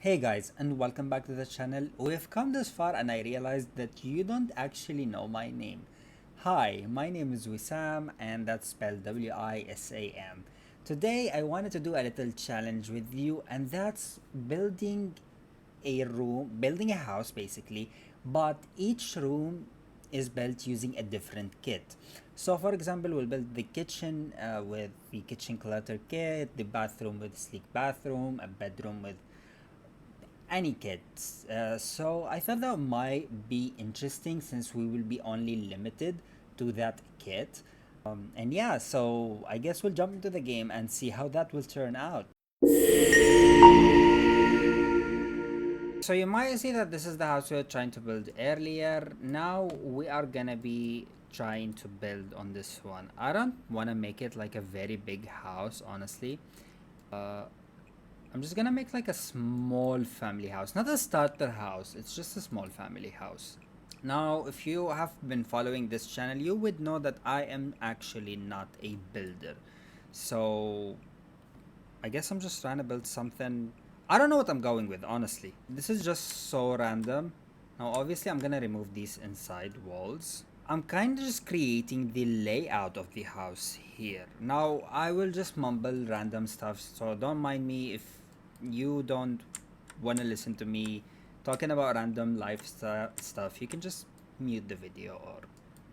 Hey guys, and welcome back to the channel. We've come this far and I realized that you don't actually know my name. Hi, my name is Wissam and that's spelled W-I-S-A-M. Today I wanted to do a little challenge with you, and that's building a house basically, but each room is built using a different kit. So for example, we'll build the kitchen with the kitchen clutter kit, the bathroom with sleek bathroom, a bedroom with any kids. So I thought that might be interesting since we will be only limited to that kit. And yeah, so I guess we'll jump into the game and see how that will turn out. So you might see that this is the house we were trying to build earlier. Now we are gonna be trying to build on this one. I don't want to make it like a very big house, honestly. Uh, I'm just gonna make like a small family house, not a starter house, it's just a small family house. Now, if you have been following this channel, you would know that I am actually not a builder. So, I guess I'm just trying to build something. I don't know what I'm going with, honestly. This is just so random. Now, obviously, I'm gonna remove these inside walls. I'm kind of just creating the layout of the house here. Now, I will just mumble random stuff, so don't mind me if you don't want to listen to me talking about random lifestyle stuff. You can just mute the video or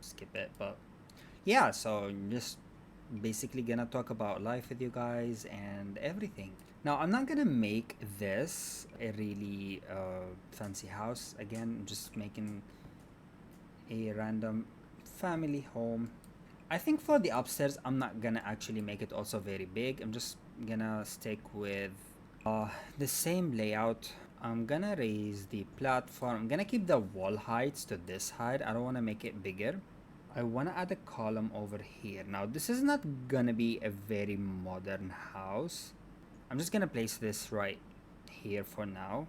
skip it. But yeah, so just basically gonna talk about life with you guys and everything. Now, I'm not gonna make this a really fancy house. Again, I'm just making a random family home. I think for the upstairs, I'm not gonna actually make it also very big. I'm just gonna stick with the same layout. I'm gonna raise the platform. I'm gonna keep the wall heights to this height. I don't wanna make it bigger. I wanna add a column over here. Now, this is not gonna be a very modern house. I'm just gonna place this right here for now.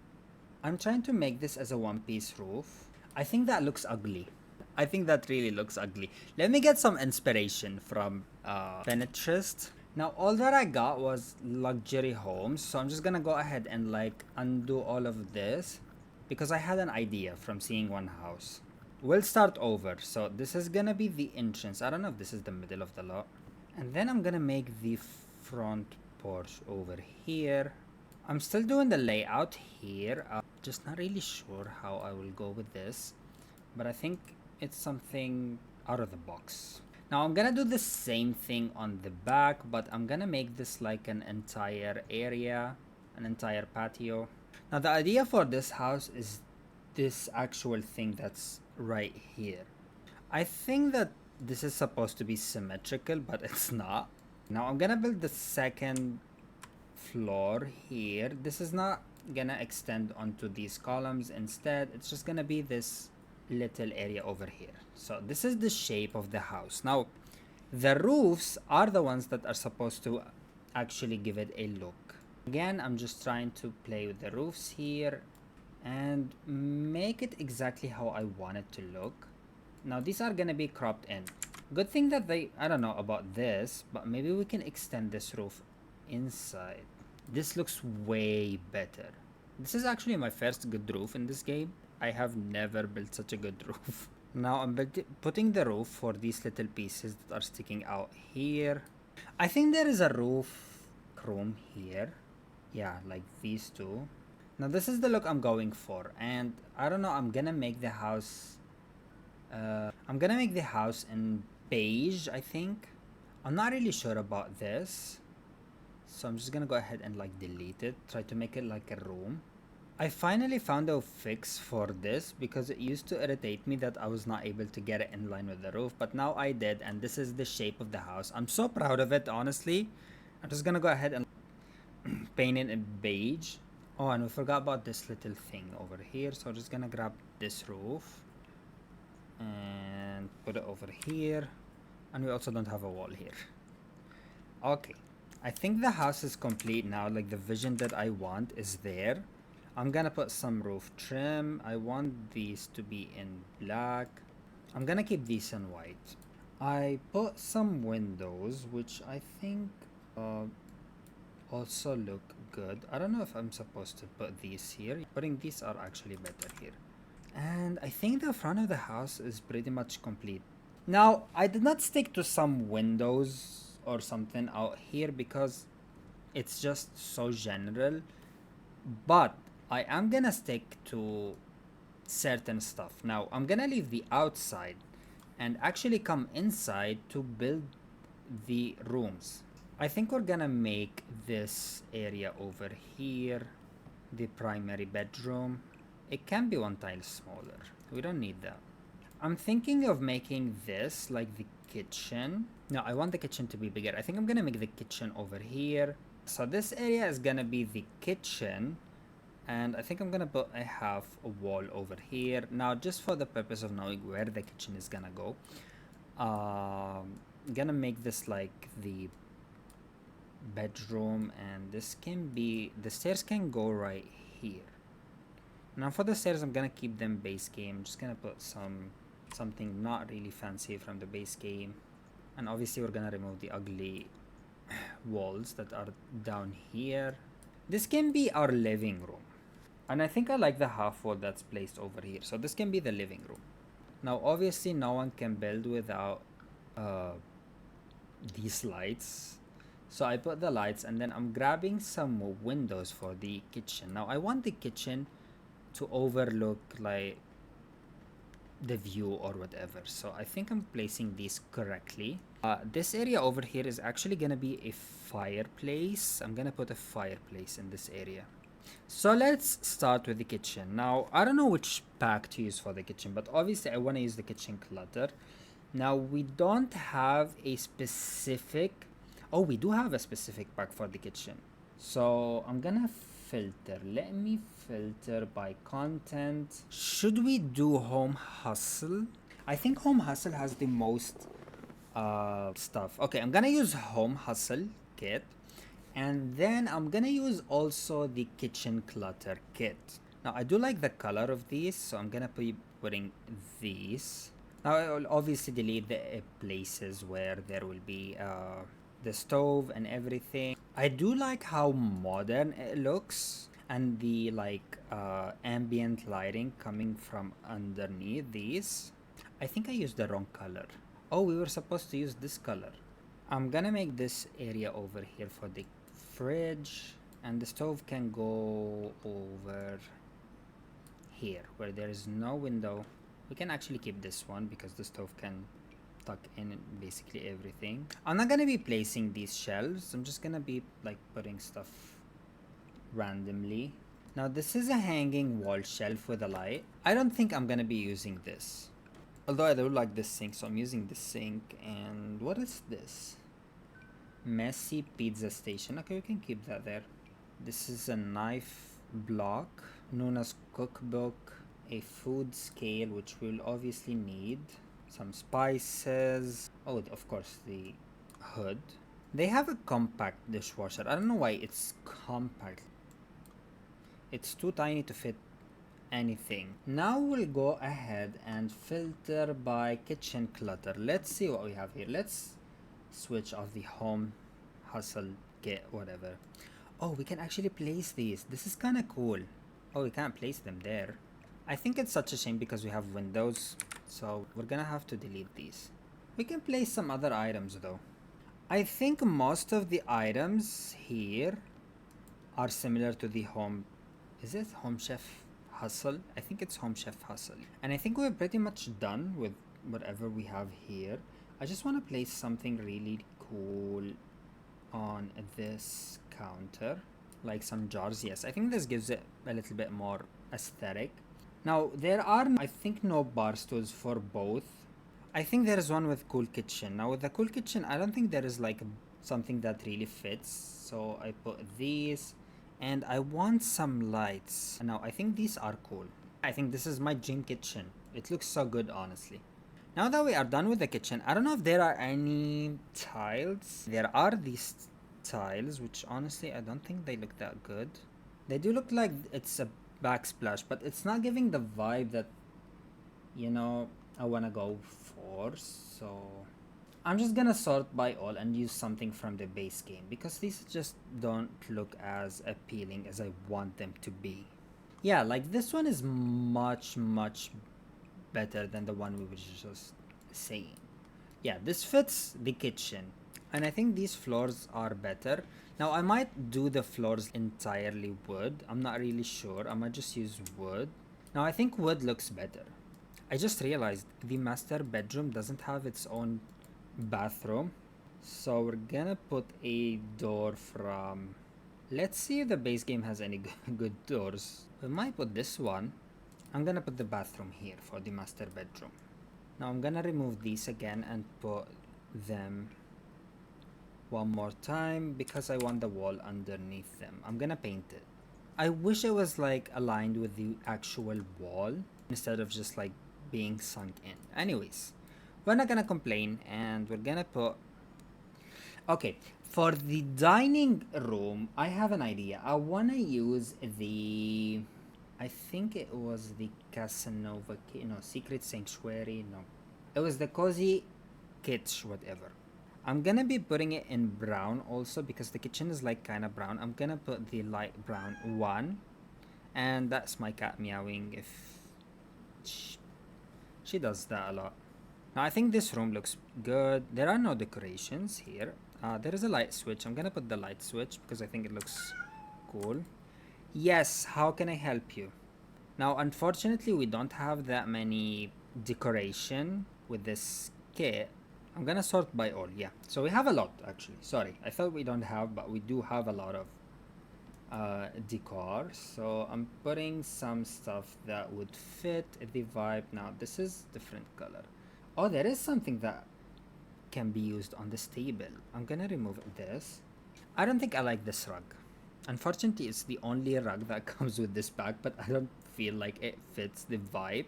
I'm trying to make this as a one-piece roof. I think that looks ugly. I think that really looks ugly. Let me get some inspiration from Pinterest. Now, all that I got was luxury homes, so I'm just gonna go ahead and like undo all of this because I had an idea from seeing one house. We'll start over. So this is gonna be the entrance. I don't know if this is the middle of the lot. And then I'm gonna make the front porch over here. I'm still doing the layout here. Just not really sure how I will go with this, but I think it's something out of the box. Now I'm gonna do the same thing on the back, but I'm gonna make this like an entire area, an entire patio. Now the idea for this house is this actual thing that's right here. I think that this is supposed to be symmetrical, but it's not. Now I'm gonna build the second floor here. This is not gonna extend onto these columns. Instead, it's just gonna be this little area over here. So this is the shape of the house. Now, the roofs are the ones that are supposed to actually give it a look. Again, I'm just trying to play with the roofs here and make it exactly how I want it to look. Now, these are gonna be cropped in. Good thing that I don't know about this, but maybe we can extend this roof inside. This looks way better. This is actually my first good roof in this game. I have never built such a good roof. Now I'm putting the roof for these little pieces that are sticking out here. I think there is a roof room here. Yeah, like these two. Now this is the look I'm going for, and I don't know, I'm gonna make the house in beige, I think. I'm not really sure about this. So I'm just gonna go ahead and like delete it, try to make it like a room. I finally found a fix for this because it used to irritate me that I was not able to get it in line with the roof, but now I did, and this is the shape of the house. I'm so proud of it, honestly. I'm just gonna go ahead and paint it in beige. Oh, and we forgot about this little thing over here, so I'm just gonna grab this roof and put it over here. And we also don't have a wall here. Okay, I think the house is complete now. Like the vision that I want is there. I'm gonna put some roof trim. I want these to be in black. I'm gonna keep these in white. I put some windows, which I think also look good. I don't know if I'm supposed to put these here. Putting these are actually better here. And I think the front of the house is pretty much complete. Now, I did not stick to some windows or something out here because it's just so general. But I am gonna stick to certain stuff. Now, I'm gonna leave the outside and actually come inside to build the rooms. I think we're gonna make this area over here the primary bedroom. It can be one tile smaller. We don't need that. I'm thinking of making this like the kitchen. No, I want the kitchen to be bigger. I think I'm gonna make the kitchen over here. So this area is gonna be the kitchen, and I think I'm gonna put a half a wall over here. Now, just for the purpose of knowing where the kitchen is gonna go, gonna make this like the bedroom, and this can be, the stairs can go right here. Now for the stairs, I'm gonna keep them base game. I'm just gonna put something not really fancy from the base game, and obviously we're gonna remove the ugly walls that are down here. This can be our living room, and I think I like the half wall that's placed over here, so this can be the living room. Now obviously no one can build without these lights, so I put the lights, and then I'm grabbing some windows for the kitchen. Now I want the kitchen to overlook like the view or whatever, so I think I'm placing these correctly. This area over here is actually gonna be a fireplace. I'm gonna put a fireplace in this area. So let's start with the kitchen. Now I don't know which pack to use for the kitchen, but obviously I want to use the kitchen clutter. Now we don't have a specific, oh, we do have a specific pack for the kitchen, so I'm gonna filter. Let me filter by content. Should we do Home Hustle? I think Home Hustle has the most stuff. Okay, I'm gonna use Home Hustle kit, and then I'm gonna use also the kitchen clutter kit. Now I do like the color of these, so I'm gonna be putting these. Now I will obviously delete the places where there will be the stove and everything. I do like how modern it looks, and the like ambient lighting coming from underneath these. I think I used the wrong color. Oh, we were supposed to use this color. I'm gonna make this area over here for the fridge, and the stove can go over here where there is no window. We can actually keep this one because the stove can tuck in basically everything. I'm not gonna be placing these shelves. I'm just gonna be like putting stuff randomly. Now this is a hanging wall shelf with a light. I don't think I'm gonna be using this, although I do like this sink, so I'm using this sink. And what is this? Messy pizza station. Okay, we can keep that there. This is a knife block, Nuna's cookbook, a food scale, which we'll obviously need, some spices, oh, of course the hood. They have a compact dishwasher. I don't know why it's compact. It's too tiny to fit anything. Now we'll go ahead and filter by kitchen clutter. Let's see what we have here. Let's switch off the Home Hustle kit, whatever. Oh, we can actually place these. This is kind of cool. Oh, we can't place them there. I think it's such a shame because we have windows, so we're gonna have to delete these. We can place some other items though. I think most of the items here are similar to the Home, is it Home Chef Hustle? I think it's Home Chef Hustle. And I think we're pretty much done with whatever we have here. I just want to place something really cool on this counter, like some jars. Yes, I think this gives it a little bit more aesthetic. Now there are, I think, no bar stools for both. I think there is one with Cool Kitchen. Now with the Cool Kitchen, I don't think there is like something that really fits, so I put these, and I want some lights. Now I think these are cool. I think this is my dream kitchen. It looks so good, honestly. Now that we are done with the kitchen, I don't know if there are any tiles. There are these tiles, which honestly I don't think they look that good. They do look like it's a backsplash, but it's not giving the vibe that, you know, I want to go for. So I'm just gonna sort by all and use something from the base game because these just don't look as appealing as I want them to be. Yeah, like this one is much better than the one we were just saying. Yeah, this fits the kitchen. And I think these floors are better. Now I might do the floors entirely wood. I'm not really sure. I might just use wood. Now I think wood looks better. I just realized the master bedroom doesn't have its own bathroom. So we're gonna put a door from... Let's see if the base game has any good doors. We might put this one. I'm gonna put the bathroom here for the master bedroom. Now I'm gonna remove these again and put them one more time because I want the wall underneath them. I'm gonna paint it. I wish it was like aligned with the actual wall instead of just like being sunk in. Anyways, we're not gonna complain and we're gonna put... Okay, for the dining room, I have an idea. I wanna use the... I think it was the Casanova, no, Secret Sanctuary, no. It was the Cozy Kitsch, whatever. I'm gonna be putting it in brown also because the kitchen is like kind of brown. I'm gonna put the light brown one. And that's my cat meowing if... She does that a lot. Now I think this room looks good. There are no decorations here. There is a light switch. I'm gonna put the light switch because I think it looks cool. Yes, how can I help you? Now, unfortunately, we don't have that many decoration with this kit. I'm gonna sort by all, yeah. So we have a lot, actually. Sorry, I thought we don't have, but we do have a lot of decor. So I'm putting some stuff that would fit the vibe. Now, this is different color. Oh, there is something that can be used on this table. I'm gonna remove this. I don't think I like this rug. Unfortunately, it's the only rug that comes with this bag, but I don't feel like it fits the vibe.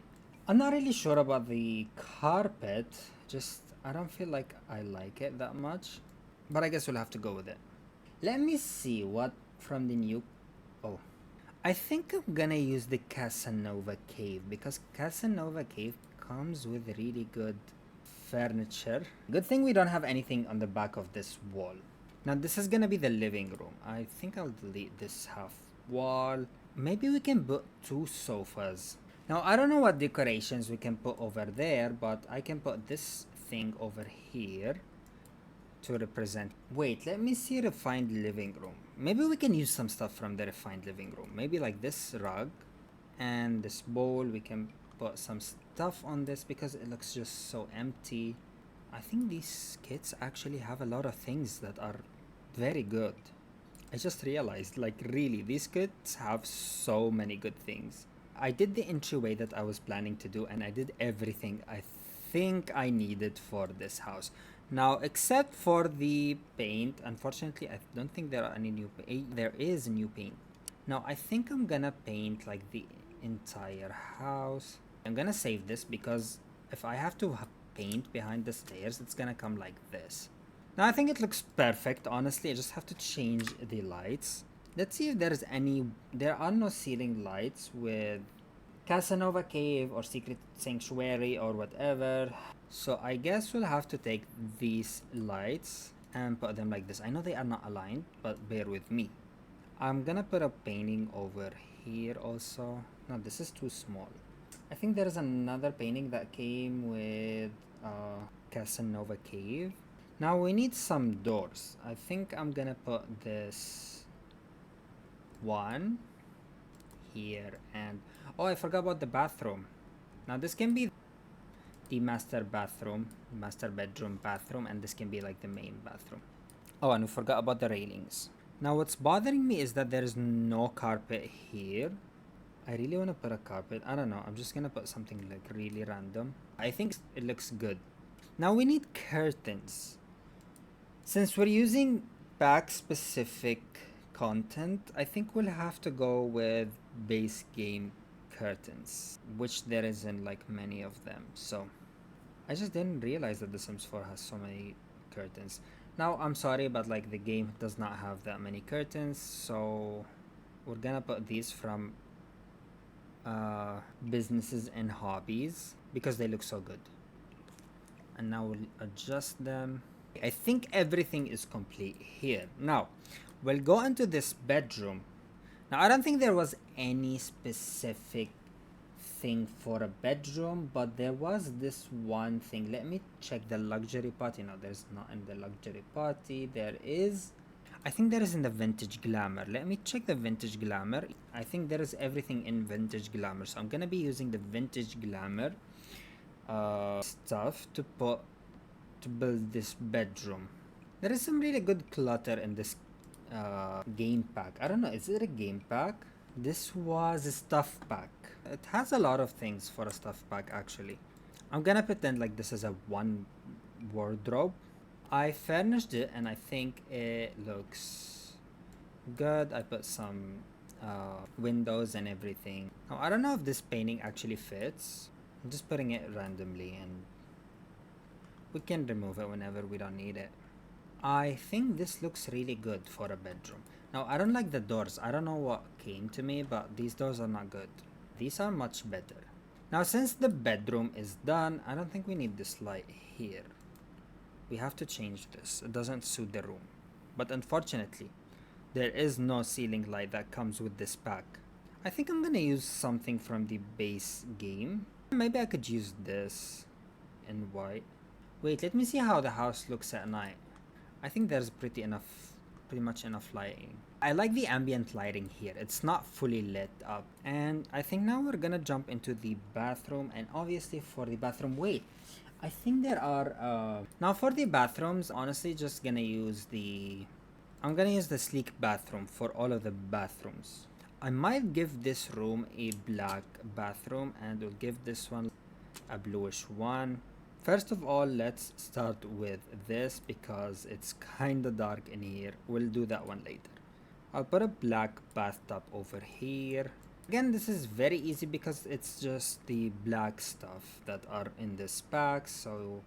I'm not really sure about the carpet. Just, I don't feel like I like it that much. But I guess we'll have to go with it. Let me see what from the new... Oh. I think I'm gonna use the Casanova Cave because Casanova Cave comes with really good furniture. Good thing we don't have anything on the back of this wall. Now this is gonna be the living room. I think I'll delete this half wall. Maybe we can put 2 sofas. Now I don't know what decorations we can put over there, but I can put this thing over here to represent... Wait, let me see refined living room. Maybe we can use some stuff from the refined living room. Maybe like this rug and this bowl. We can put some stuff on this because it looks just so empty. I think these kits actually have a lot of things that are very good. I just realized, like really, these kits have so many good things. I did the entryway that I was planning to do and I did everything I think I needed for this house. Now, except for the paint, unfortunately, I don't think there are any new paint. There is new paint. Now, I think I'm gonna paint like the entire house. I'm gonna save this because if I have to paint behind the stairs, it's gonna come like this. Now I think it looks perfect. Honestly, I just have to change the lights. Let's see if there's any... There are no ceiling lights with Casanova Cave or Secret Sanctuary or whatever. So I guess we'll have to take these lights and put them like this. I know they are not aligned, but bear with me. I'm gonna put a painting over here also. No, this is too small. I think there is another painting that came with Casanova Cave. Now we need some doors. I think I'm gonna put this one here and... Oh, I forgot about the bathroom. Now this can be the master bathroom, master bedroom bathroom, and this can be like the main bathroom. Oh, and we forgot about the railings. Now what's bothering me is that there is no carpet here. I really want to put a carpet. I don't know. I'm just gonna put something like really random. I think it looks good. Now we need curtains. Since we're using pack specific content, I think we'll have to go with base game curtains, which there isn't like many of them. So I just didn't realize that The Sims 4 has so many curtains. Now I'm sorry, but like the game does not have that many curtains, so we're gonna put these from businesses and hobbies because they look so good. and now we'll adjust them. I think everything is complete here. Now we'll go into this bedroom. Now I don't think there was any specific thing for a bedroom, but there was this one thing. Let me check the luxury party. No, there's not in the luxury party. There is, I think there is in the vintage glamour. Let me check the vintage glamour. I think there is everything in vintage glamour, so I'm gonna be using the vintage glamour stuff to build this bedroom. There is some really good clutter in this game pack. I don't know, is it a game pack? This was a stuff pack. It has a lot of things for a stuff pack actually. I'm gonna pretend like this is a one wardrobe. I furnished it and I think it looks good. I put some windows and everything. Now I don't know if this painting actually fits. I'm just putting it randomly and we can remove it whenever we don't need it. I think this looks really good for a bedroom. Now I don't like the doors. I don't know what came to me, but these doors are not good. These are much better. Now since the bedroom is done, I don't think we need this light here. We have to change this. It doesn't suit the room. But unfortunately, there is no ceiling light that comes with this pack. I think I'm gonna use something from the base game. Maybe I could use this in white. Wait, let me see how the house looks at night. I think there's pretty much enough lighting. I like the ambient lighting here. It's not fully lit up. And I think now we're gonna jump into the bathroom, and obviously for the bathroom, wait, I think there are now for the bathrooms, honestly just gonna use I'm gonna use the sleek bathroom for all of the bathrooms. I might give this room a black bathroom and we'll give this one a bluish one. First of all, let's start with this because it's kinda dark in here. We'll do that one later. I'll put a black bathtub over here. Again, this is very easy because it's just the black stuff that are in this pack, so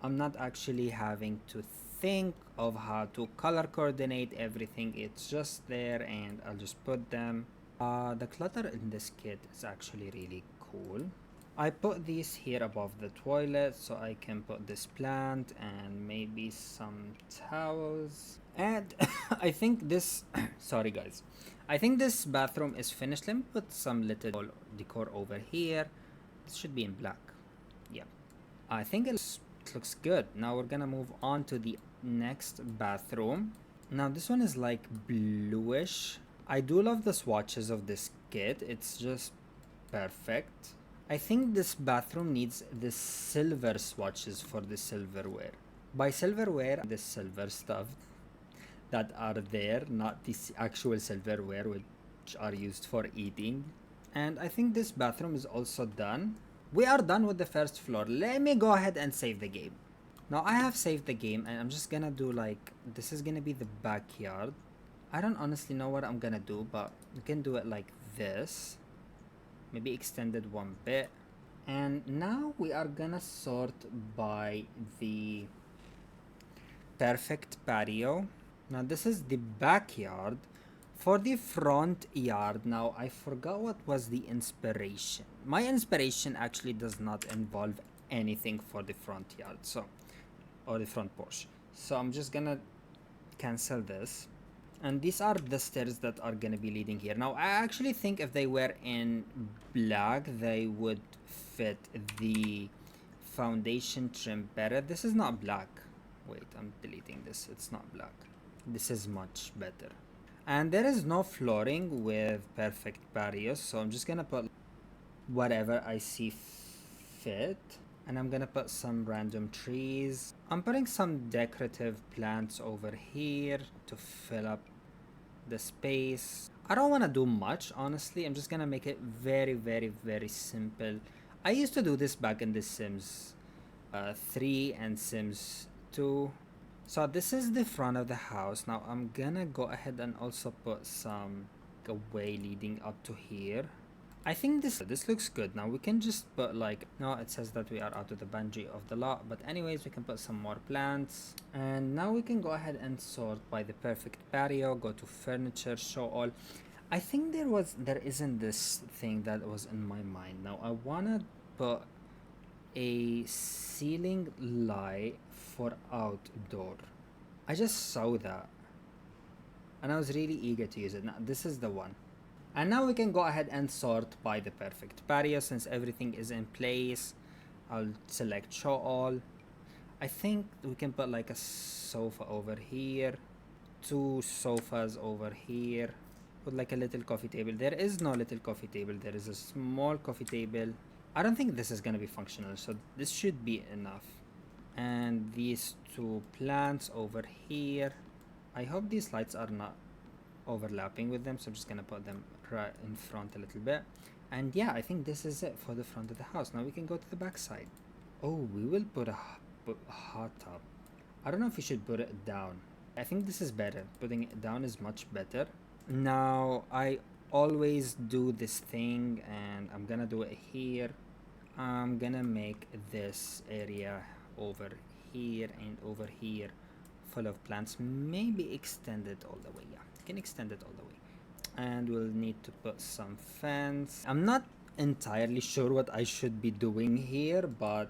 I'm not actually having to think of how to color coordinate everything. It's just there and I'll just put them. The clutter in this kit is actually really cool. I put these here above the toilet so I can put this plant and maybe some towels. And I think this, sorry guys, I think this bathroom is finished. Let me put some little decor over here. This should be in black. Yeah, I think it looks good. Now we're gonna move on to the next bathroom. Now this one is like bluish. I do love the swatches of this kit. It's just perfect. I think this bathroom needs the silver swatches for the silverware. By silverware, the silver stuff that are there, not the actual silverware which are used for eating. And I think this bathroom is also done. We are done with the first floor. Let me go ahead and save the game. Now I have saved the game and I'm just gonna do like, this is gonna be the backyard. I don't honestly know what I'm gonna do, but we can do it like this. Maybe extended one bit. And now we are gonna sort by the perfect patio. Now this is the backyard. For the front yard, now I forgot what was the inspiration. My inspiration actually does not involve anything for the front yard, so, or the front porch. So I'm just gonna cancel this. And these are the stairs that are gonna be leading here. Now I actually think if they were in black, they would fit the foundation trim better. This is not black. Wait, I'm deleting this. It's not black. This is much better. And there is no flooring with perfect patios, so I'm just gonna put whatever I see fit. And I'm gonna put some random trees. I'm putting some decorative plants over here to fill up the space. I don't want to do much, honestly. I'm just gonna make it very, very, very simple. I used to do this back in the Sims 3 and Sims 2. So this is the front of the house. Now I'm gonna go ahead and also put some way leading up to here. I think this looks good. Now we can just put like, no, it says that we are out of the boundary of the lot, but anyways, we can put some more plants. And now we can go ahead and sort by the perfect patio, go to furniture, show all. I think there isn't this thing that was in my mind. Now I wanna put a ceiling light for outdoor. I just saw that and I was really eager to use it. Now this is the one. And now we can go ahead and sort by the perfect patio since everything is in place. I'll select show all. I think we can put like a sofa over here, two sofas over here, with like a little coffee table. There is no little coffee table, there is a small coffee table. I don't think this is gonna be functional, so this should be enough. And these two plants over here. I hope these lights are not overlapping with them, so I'm just gonna put them right in front a little bit. And yeah, I think this is it for the front of the house. Now we can go to the back side. Oh, we will put a hot tub. I don't know if we should put it down. I think this is better. Putting it down is much better. Now I always do this thing and I'm gonna do it here. I'm gonna make this area over here and over here full of plants. Maybe extend it all the way. Yeah, you can extend it all the way. And we'll need to put some fence. I'm not entirely sure what I should be doing here, but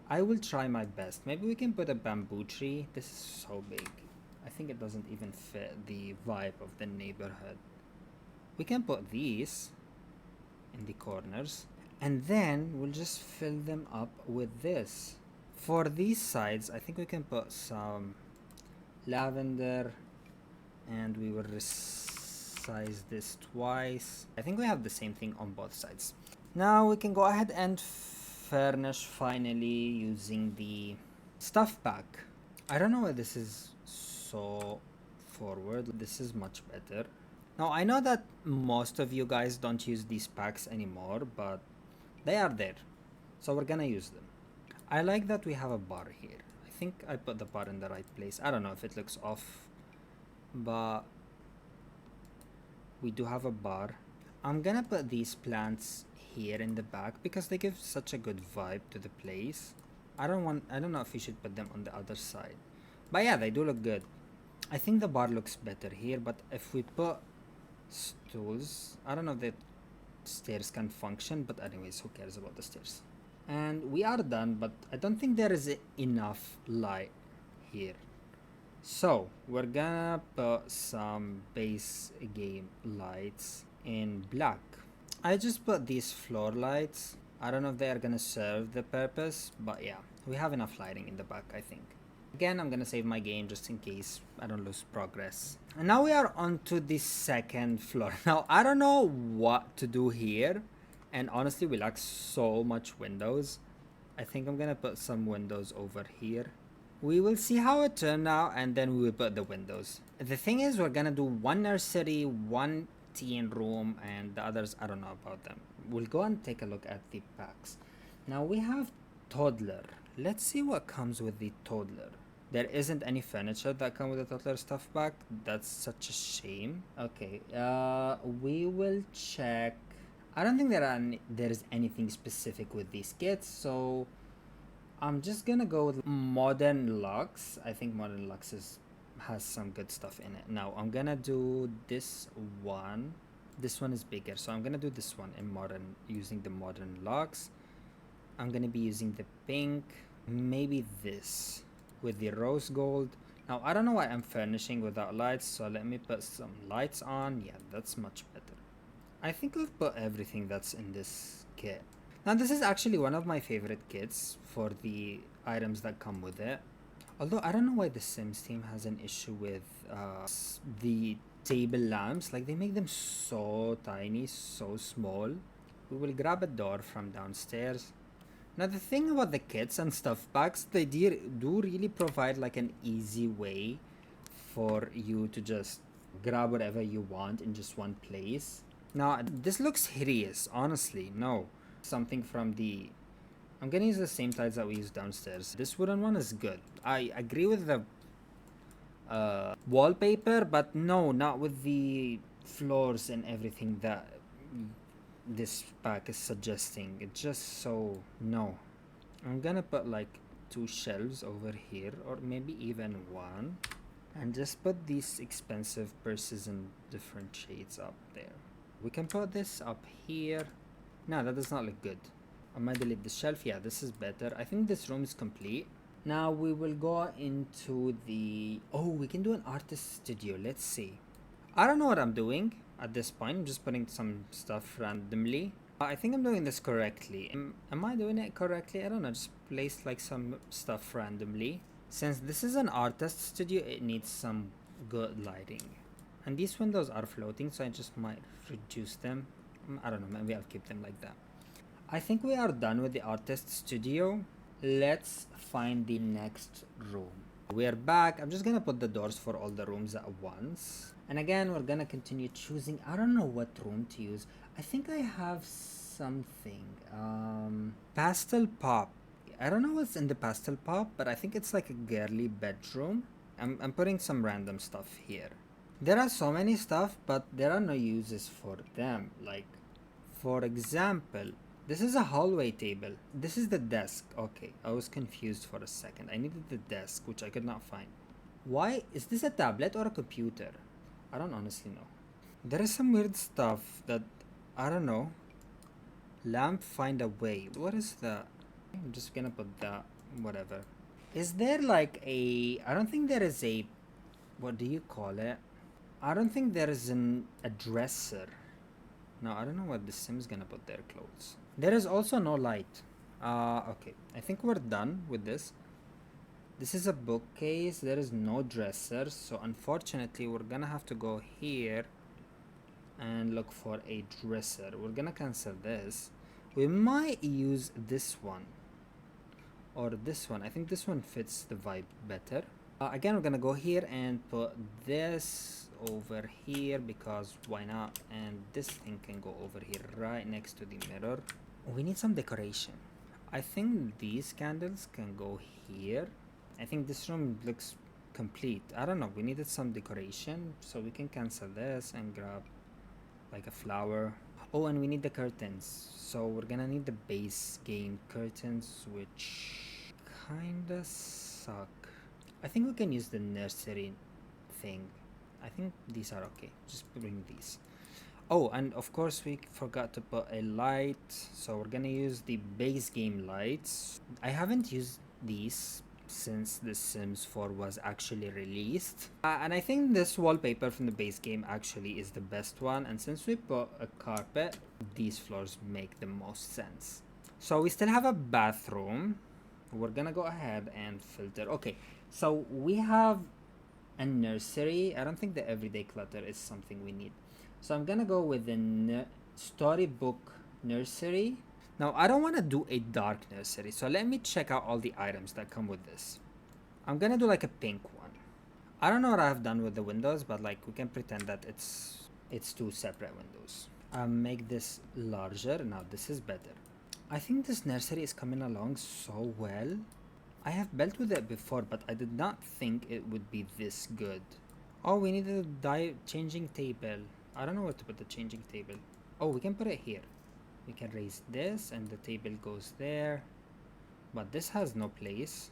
I will try my best. Maybe we can put a bamboo tree. This is so big. I think it doesn't even fit the vibe of the neighborhood. We can put these in the corners and then we'll just fill them up with this. For these sides, I think we can put some lavender and we will resize this twice. I think we have the same thing on both sides. Now we can go ahead and furnish finally using the stuff pack. I don't know why this is so forward. This is much better. Now I know that most of you guys don't use these packs anymore, but they are there, so we're gonna use them. I like that we have a bar here. I think I put the bar in the right place. I don't know if it looks off, but we do have a bar. I'm gonna put these plants here in the back because they give such a good vibe to the place. I don't know if we should put them on the other side, but yeah, they do look good. I think the bar looks better here, but if we put stools, I don't know if the stairs can function, but anyways, who cares about the stairs? And we are done, but I don't think there is enough light here, so we're gonna put some base game lights in black. I just put these floor lights. I don't know if they are gonna serve the purpose, but yeah, we have enough lighting in the back, I think. Again, I'm gonna save my game just in case I don't lose progress. And now we are on to the second floor. Now, I don't know what to do here. And honestly, we lack so much windows. I think I'm gonna put some windows over here. We will see how it turns out and then we will put the windows. The thing is, we're gonna do one nursery, one teen room, and the others, I don't know about them. We'll go and take a look at the packs. Now we have toddler. Let's see what comes with the toddler. There isn't any furniture that come with the toddler stuff pack. That's such a shame. Okay, we will check. I don't think there is anything specific with these kits, so I'm just gonna go with Modern Lux. I think Modern Lux has some good stuff in it. Now I'm gonna do this one. This one is bigger, so I'm gonna do this one in modern using the Modern Lux. I'm gonna be using the pink, maybe this with the rose gold. Now I don't know why I'm furnishing without lights, so let me put some lights on. Yeah, that's much better. I think I've put everything that's in this kit. Now this is actually one of my favorite kits for the items that come with it. Although I don't know why the Sims team has an issue with the table lamps. Like, they make them so tiny, so small. We will grab a door from downstairs. Now the thing about the kits and stuff packs, they do really provide like an easy way for you to just grab whatever you want in just one place. Now this looks hideous, honestly. No, something from the, I'm gonna use the same tiles that we used downstairs. This wooden one is good. I agree with the wallpaper, but no, not with the floors and everything that this pack is suggesting. It's just so, no. I'm gonna put like 2 shelves over here, or maybe even 1, and just put these expensive purses in different shades up there. We can put this up here. No, that does not look good. I might delete the shelf. Yeah, this is better. I think this room is complete. Now we will go into the... Oh, we can do an artist studio. Let's see. I don't know what I'm doing at this point. I'm just putting some stuff randomly. I think I'm doing this correctly. Am I doing it correctly? I don't know. Just place like some stuff randomly. Since this is an artist studio, it needs some good lighting. And these windows are floating, so I just might reduce them. I don't know. Maybe I'll keep them like that. I think we are done with the artist studio. Let's find the next room. We're back. I'm just gonna put the doors for all the rooms at once. And again, we're gonna continue choosing. I don't know what room to use. I think I have something. Pastel pop. I don't know what's in the pastel pop, but I think it's like a girly bedroom. I'm putting some random stuff here. There are so many stuff, but there are no uses for them. Like, for example, this is a hallway table. This is the desk. Okay, I was confused for a second. I needed the desk, which I could not find. Why? Is this a tablet or a computer? I don't honestly know. There is some weird stuff that, I don't know. Lamp find a way. What is that? I'm just gonna put that. Whatever. Is there like a... I don't think there is a... What do you call it? I don't think there is a dresser. No, I don't know what the Sim's gonna put their clothes. There is also no light. Okay. I think we're done with this. This is a bookcase. There is no dresser. So unfortunately, we're gonna have to go here and look for a dresser. We're gonna cancel this. We might use this one. Or this one. I think this one fits the vibe better. Again, we're gonna go here and put this over here because why not? And this thing can go over here right next to the mirror. We need some decoration. I think these candles can go here. I think this room looks complete. I don't know. We needed some decoration, so we can cancel this and grab like a flower. Oh, and we need the curtains. So we're gonna need the base game curtains, which kinda suck. I think we can use the nursery thing. I think these are okay. Just bring these. Oh, and of course we forgot to put a light. So we're gonna use the base game lights. I haven't used these since The Sims 4 was actually released. And I think this wallpaper from the base game actually is the best one. And since we put a carpet, these floors make the most sense. So we still have a bathroom. We're gonna go ahead and filter. Okay, so we have a nursery. I don't think the everyday clutter is something we need. So I'm gonna go with the storybook nursery. Now I don't want to do a dark nursery, so let me check out all the items that come with this. I'm gonna do like a pink one. I don't know what I've done with the windows, but like we can pretend that it's two separate windows. Make this larger. Now this is better. I think this nursery is coming along so well. I have built with it before, but I did not think it would be this good. Oh, we need a changing table. I don't know where to put the changing table. Oh, we can put it here. We can raise this and the table goes there. But this has no place.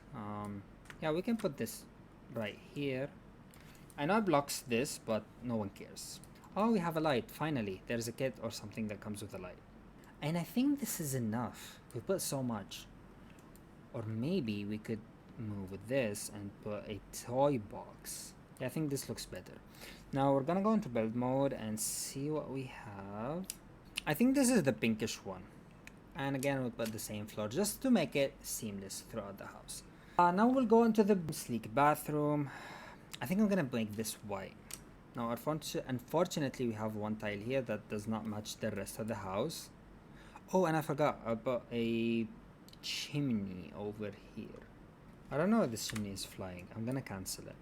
Yeah, we can put this right here. I know it blocks this, but no one cares. Oh, we have a light. Finally, there's a kit or something that comes with a light. And I think this is enough. We put so much. Or maybe we could move with this and put a toy box. Yeah, I think this looks better. Now we're gonna go into build mode and see what we have. I think this is the pinkish one. And again, we'll put the same floor just to make it seamless throughout the house. Now we'll go into the sleek bathroom. I think I'm gonna make this white. Now, unfortunately, we have one tile here that does not match the rest of the house. Oh, and I forgot about a chimney over here. I don't know if this chimney is flying. I'm gonna cancel it.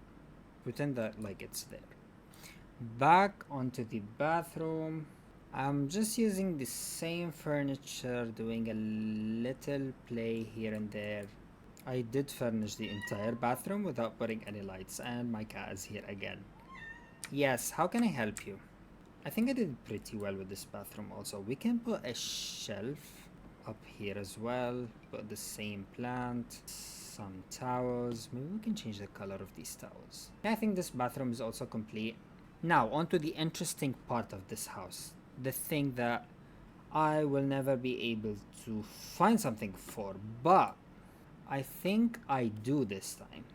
Pretend that like it's there. Back onto the bathroom. I'm just using the same furniture, doing a little play here and there. I did furnish the entire bathroom without putting any lights, and my cat is here again. Yes, how can I help you? I think I did pretty well with this bathroom also. We can put a shelf up here as well. Put the same plant. Some towels. Maybe we can change the color of these towels. I think this bathroom is also complete. Now, on to the interesting part of this house. The thing that I will never be able to find something for, but I think I do this time.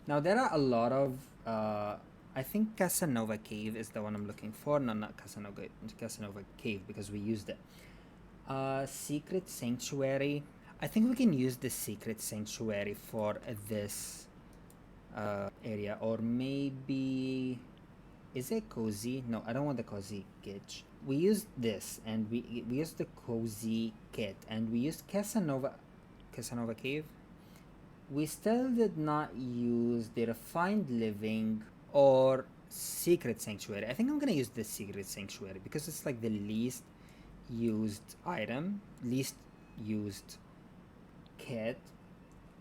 Now there are a lot of I think Casanova Cave is the one I'm looking for. No, not Casanova Cave, because we used it. Secret Sanctuary. I think we can use the Secret Sanctuary for this area, or maybe is it cozy? No, I don't want the cozy kit. We used this, and we used the cozy kit, and we used Casanova Cave. We still did not use the Refined Living or Secret Sanctuary. I think I'm gonna use the Secret Sanctuary because it's like the least used item, least used kit.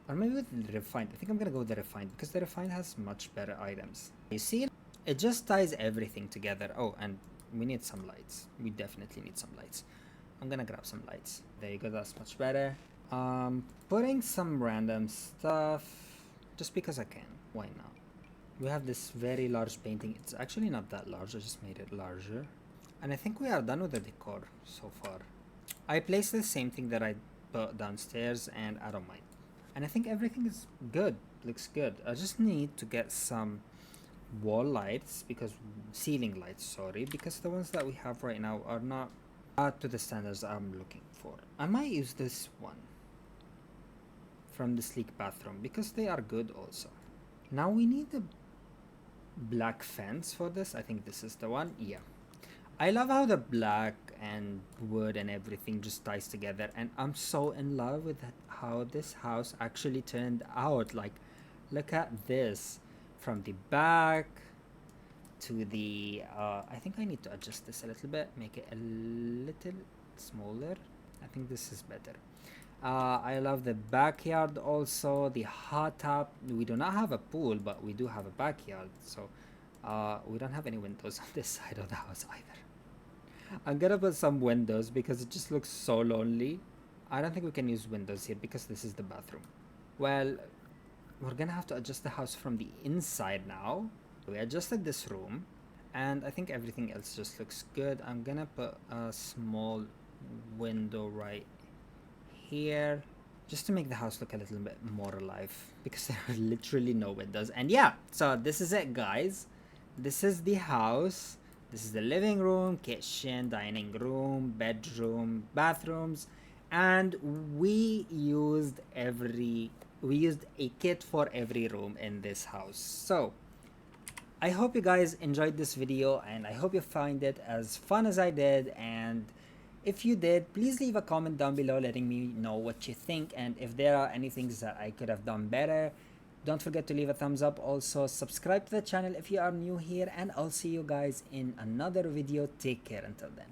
Or maybe with the Refined. I think I'm gonna go with the Refined because the Refined has much better items. You see, it just ties everything together. Oh, and we need some lights. We definitely need some lights. I'm gonna grab some lights. There you go, that's much better. Putting some random stuff just because I can. Why not? We have this very large painting. It's actually not that large, I just made it larger. And I think we are done with the decor so far. I placed the same thing that I put downstairs, and I don't mind. And I think everything is good, looks good. I just need to get some wall lights, because ceiling lights, sorry, because the ones that we have right now are not to the standards I'm looking for. I might use this one from the sleek bathroom because they are good also. Now we need a black fence for this. I think this is the one. Yeah, I love how the black and wood and everything just ties together, and I'm so in love with how this house actually turned out. Like, look at this, from the back to the I think I need to adjust this a little bit, make it a little smaller. I think this is better. I love the backyard also, the hot tub. We do not have a pool, but we do have a backyard, so we don't have any windows on this side of the house either. I'm gonna put some windows because it just looks so lonely. I don't think we can use windows here because this is the bathroom. Well, we're gonna have to adjust the house from the inside now. We adjusted this room, and I think everything else just looks good. I'm gonna put a small window right here just to make the house look a little bit more alive, because there are literally no windows. And yeah, so this is it, guys. This is the house. This is the living room, kitchen, dining room, bedroom, bathrooms, and we used a kit for every room in this house. So I hope you guys enjoyed this video, and I hope you find it as fun as I did. And if you did, please leave a comment down below letting me know what you think, and if there are any things that I could have done better. Don't forget to leave a thumbs up. Also, subscribe to the channel if you are new here, and I'll see you guys in another video. Take care until then.